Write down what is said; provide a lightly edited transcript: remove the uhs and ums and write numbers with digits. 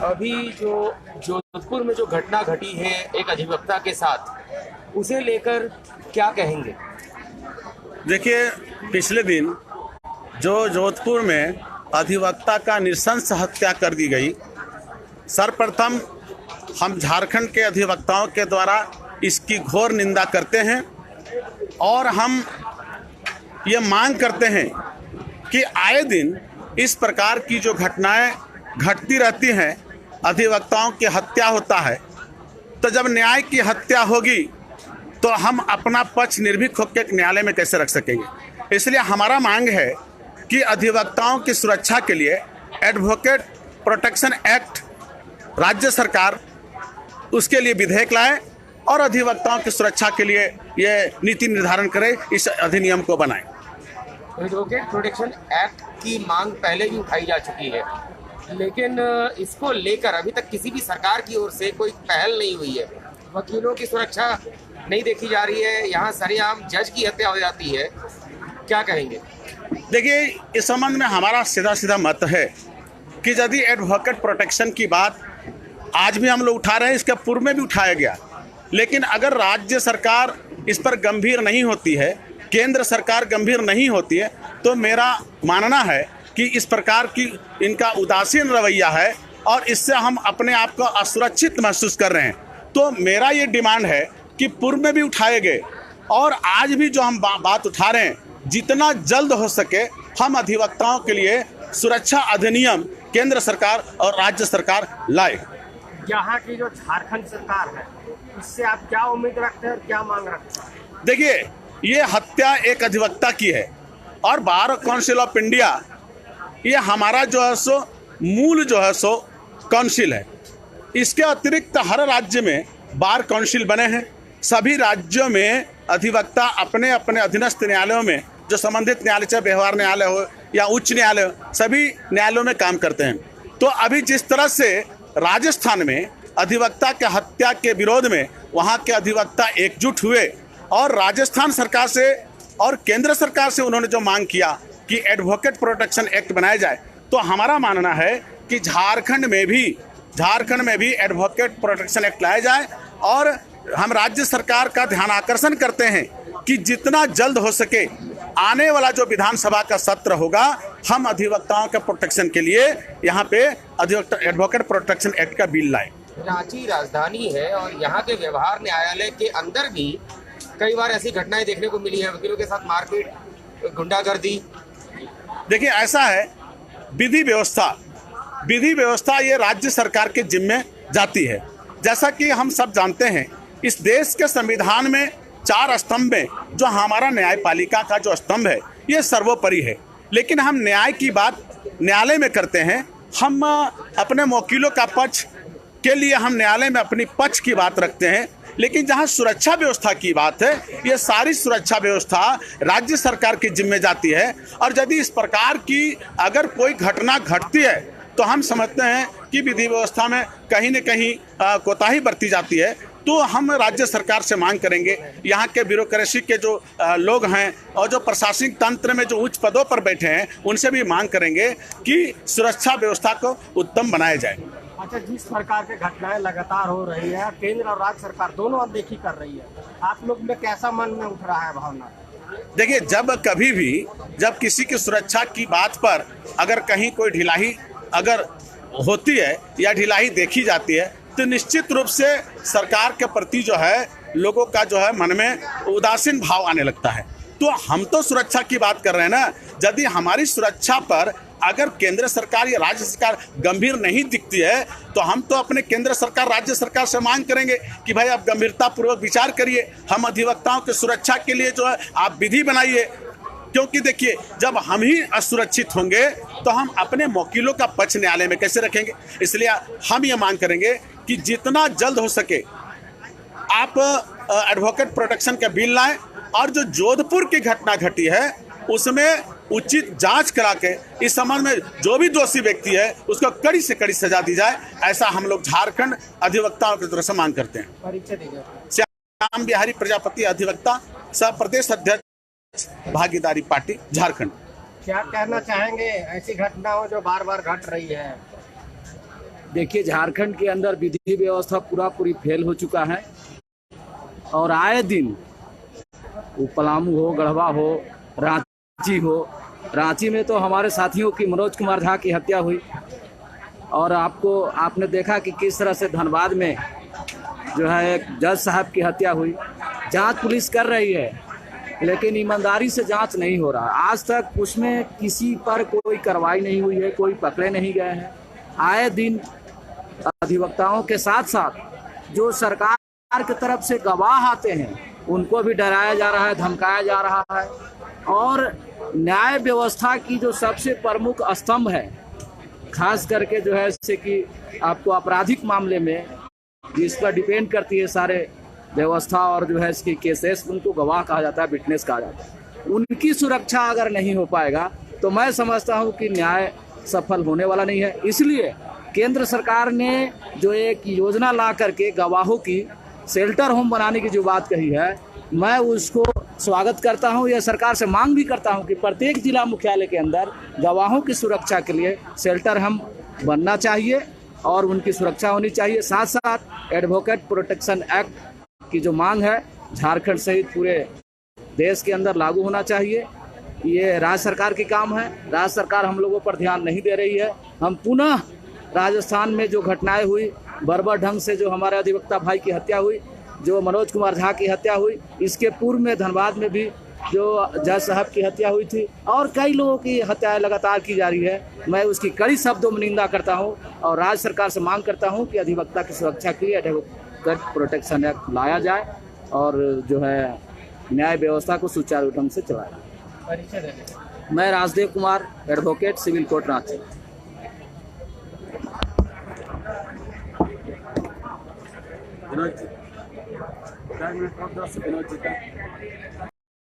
अभी जो जोधपुर में जो घटना घटी है एक अधिवक्ता के साथ, उसे लेकर क्या कहेंगे? देखिए, पिछले दिन जो जोधपुर में अधिवक्ता का नृशंस हत्या कर दी गई, सर्वप्रथम हम झारखंड के अधिवक्ताओं के द्वारा इसकी घोर निंदा करते हैं और हम ये मांग करते हैं कि आए दिन इस प्रकार की जो घटनाएं घटती रहती हैं, अधिवक्ताओं की हत्या होता है, तो जब न्याय की हत्या होगी तो हम अपना पक्ष निर्भीक होकर न्यायालय में कैसे रख सकेंगे। इसलिए हमारा मांग है कि अधिवक्ताओं की सुरक्षा के लिए एडवोकेट प्रोटेक्शन एक्ट राज्य सरकार उसके लिए विधेयक लाए और अधिवक्ताओं की सुरक्षा के लिए ये नीति निर्धारण करे, इस अधिनियम को बनाए। एडवोकेट प्रोटेक्शन एक्ट की मांग पहले भी उठाई जा चुकी है, लेकिन इसको लेकर अभी तक किसी भी सरकार की ओर से कोई पहल नहीं हुई है। वकीलों की सुरक्षा नहीं देखी जा रही है, यहाँ सरेआम जज की हत्या हो जाती है। क्या कहेंगे? देखिए, इस संबंध में हमारा सीधा सीधा मत है कि यदि एडवोकेट प्रोटेक्शन की बात आज भी हम लोग उठा रहे हैं, इसके पूर्व में भी उठाया गया, लेकिन अगर राज्य सरकार इस पर गंभीर नहीं होती है, केंद्र सरकार गंभीर नहीं होती है, तो मेरा मानना है कि इस प्रकार की इनका उदासीन रवैया है और इससे हम अपने आप को असुरक्षित महसूस कर रहे हैं। तो मेरा ये डिमांड है कि पूर्व में भी उठाए गए और आज भी जो हम बात उठा रहे हैं, जितना जल्द हो सके हम अधिवक्ताओं के लिए सुरक्षा अधिनियम केंद्र सरकार और राज्य सरकार लाए। यहाँ की जो झारखंड सरकार है, इससे आप क्या उम्मीद रखते हैं और क्या मांग रखते हैं? देखिए, ये हत्या एक अधिवक्ता की है और बार काउंसिल ऑफ इंडिया ये हमारा जो है सो मूल जो है सो काउंसिल है। इसके अतिरिक्त हर राज्य में बार काउंसिल बने हैं। सभी राज्यों में अधिवक्ता अपने अपने अधीनस्थ न्यायालयों में, जो संबंधित न्यायालय चाहे व्यवहार न्यायालय हो या उच्च न्यायालय हो, सभी न्यायालयों में काम करते हैं। तो अभी जिस तरह से राजस्थान में अधिवक्ता के हत्या के विरोध में वहाँ के अधिवक्ता एकजुट हुए और राजस्थान सरकार से और केंद्र सरकार से उन्होंने जो मांग किया कि एडवोकेट प्रोटेक्शन एक्ट बनाया जाए, तो हमारा मानना है कि झारखंड में भी एडवोकेट प्रोटेक्शन एक्ट लाया जाए। और हम राज्य सरकार का ध्यान आकर्षण करते हैं कि जितना जल्द हो सके आने वाला जो विधानसभा का सत्र होगा, हम अधिवक्ताओं के प्रोटेक्शन के लिए यहाँ पे एडवोकेट प्रोटेक्शन एक्ट का बिल लाए। रांची राजधानी है और यहाँ के व्यवहार न्यायालय के अंदर भी कई बार ऐसी घटनाएं देखने को मिली है, वकीलों के साथ मारपीट, गुंडागर्दी। देखिए, ऐसा है, विधि व्यवस्था ये राज्य सरकार के जिम्मे जाती है। जैसा कि हम सब जानते हैं, इस देश के संविधान में 4 स्तंभ में जो हमारा न्यायपालिका का जो स्तंभ है, ये सर्वोपरि है। लेकिन हम न्याय की बात न्यायालय में करते हैं। हम अपने वकीलों का पक्ष के लिए हम न्यायालय में अपनी पक्ष की बात रखते हैं, लेकिन जहां सुरक्षा व्यवस्था की बात है, ये सारी सुरक्षा व्यवस्था राज्य सरकार की जिम्मे जाती है। और यदि इस प्रकार की अगर कोई घटना घटती है तो हम समझते हैं कि विधि व्यवस्था में कहीं न कहीं कोताही बरती जाती है। तो हम राज्य सरकार से मांग करेंगे, यहाँ के ब्यूरोक्रेसी के जो लोग हैं और जो प्रशासनिक तंत्र में जो उच्च पदों पर बैठे हैं, उनसे भी मांग करेंगे कि सुरक्षा व्यवस्था को उत्तम बनाया जाए। अच्छा, जिस प्रकार की घटनाएं लगातार हो रही है, केंद्र और राज्य सरकार दोनों अनदेखी कर रही है, आप लोग में कैसा मन में उठ रहा है भावना? देखिए, जब किसी की सुरक्षा की बात पर अगर कहीं कोई ढिलाई अगर होती है या ढिलाई देखी जाती है, तो निश्चित रूप से सरकार के प्रति जो है लोगों का जो है मन में उदासीन भाव आने लगता है। तो हम तो सुरक्षा की बात कर रहे हैं ना। यदि हमारी सुरक्षा पर अगर केंद्र सरकार या राज्य सरकार गंभीर नहीं दिखती है, तो हम तो अपने केंद्र सरकार राज्य सरकार से मांग करेंगे कि भाई आप गंभीरतापूर्वक विचार करिए, हम अधिवक्ताओं की सुरक्षा के लिए जो है आप विधि बनाइए। क्योंकि देखिए, जब हम ही असुरक्षित होंगे तो हम अपने वकीलों का पक्ष न्यायालय में कैसे रखेंगे। इसलिए हम ये मांग करेंगे कि जितना जल्द हो सके आप एडवोकेट प्रोटेक्शन का बिल लाएं और जो जोधपुर की घटना घटी है उसमें उचित जांच करा के इस संबंध में जो भी दोषी व्यक्ति है उसको कड़ी से कड़ी सजा दी जाए। ऐसा हम लोग झारखंड अधिवक्ताओं की तरफ से मांग करते हैं। परिचय दीजिए। श्याम बिहारी प्रजापति, अधिवक्ता, सह प्रदेश अध्यक्ष, भागीदारी पार्टी, झारखंड। क्या कहना चाहेंगे ऐसी घटनाओं जो बार बार घट रही है? देखिए, झारखंड के अंदर विधि व्यवस्था पूरी फेल हो चुका है और आए दिन वो पलामू हो, गढ़वा हो, रांची हो। रांची में तो हमारे साथियों की मनोज कुमार झा की हत्या हुई और आपने देखा कि किस तरह से धनबाद में जो है एक जज साहब की हत्या हुई। जांच पुलिस कर रही है लेकिन ईमानदारी से जांच नहीं हो रहा। आज तक उसमें किसी पर कोई कार्रवाई नहीं हुई है, कोई पकड़े नहीं गए हैं। आए दिन अधिवक्ताओं के साथ साथ जो सरकार की तरफ से गवाह आते हैं उनको भी डराया जा रहा है, धमकाया जा रहा है। और न्याय व्यवस्था की जो सबसे प्रमुख स्तंभ है, खास करके जो है जैसे कि आपको आपराधिक मामले में जिस पर डिपेंड करती है सारे व्यवस्था और जो है इसकी केसेस, उनको गवाह कहा जाता है, विटनेस कहा जाता है। उनकी सुरक्षा अगर नहीं हो पाएगा तो मैं समझता हूं कि न्याय सफल होने वाला नहीं है। इसलिए केंद्र सरकार ने जो एक योजना ला करके गवाहों की शेल्टर होम बनाने की जो बात कही है, मैं उसको स्वागत करता हूं। यह सरकार से मांग भी करता हूं कि प्रत्येक जिला मुख्यालय के अंदर गवाहों की सुरक्षा के लिए शेल्टर होम बनना चाहिए और उनकी सुरक्षा होनी चाहिए। साथ साथ एडवोकेट प्रोटेक्शन एक्ट की जो मांग है झारखंड सहित पूरे देश के अंदर लागू होना चाहिए। ये राज्य सरकार की काम है। राज्य सरकार हम लोगों पर ध्यान नहीं दे रही है। हम पुनः राजस्थान में जो घटनाएं हुई, बर्बर ढंग से जो हमारे अधिवक्ता भाई की हत्या हुई, जो मनोज कुमार झा की हत्या हुई, इसके पूर्व में धनबाद में भी जो जज साहब की हत्या हुई थी और कई लोगों की हत्याएं लगातार की जा रही है। मैं उसकी कड़ी शब्दों में निंदा करता हूं और राज्य सरकार से मांग करता हूं कि अधिवक्ता की सुरक्षा के लिए एडवोकेट प्रोटेक्शन एक्ट लाया जाए और जो है न्याय व्यवस्था को सुचारू ढंग से चलाया जाए। मैं Rajdev Kumar, advocate, civil court Ranchi. Vinod ji, 10 minute और 10 विनोद जी का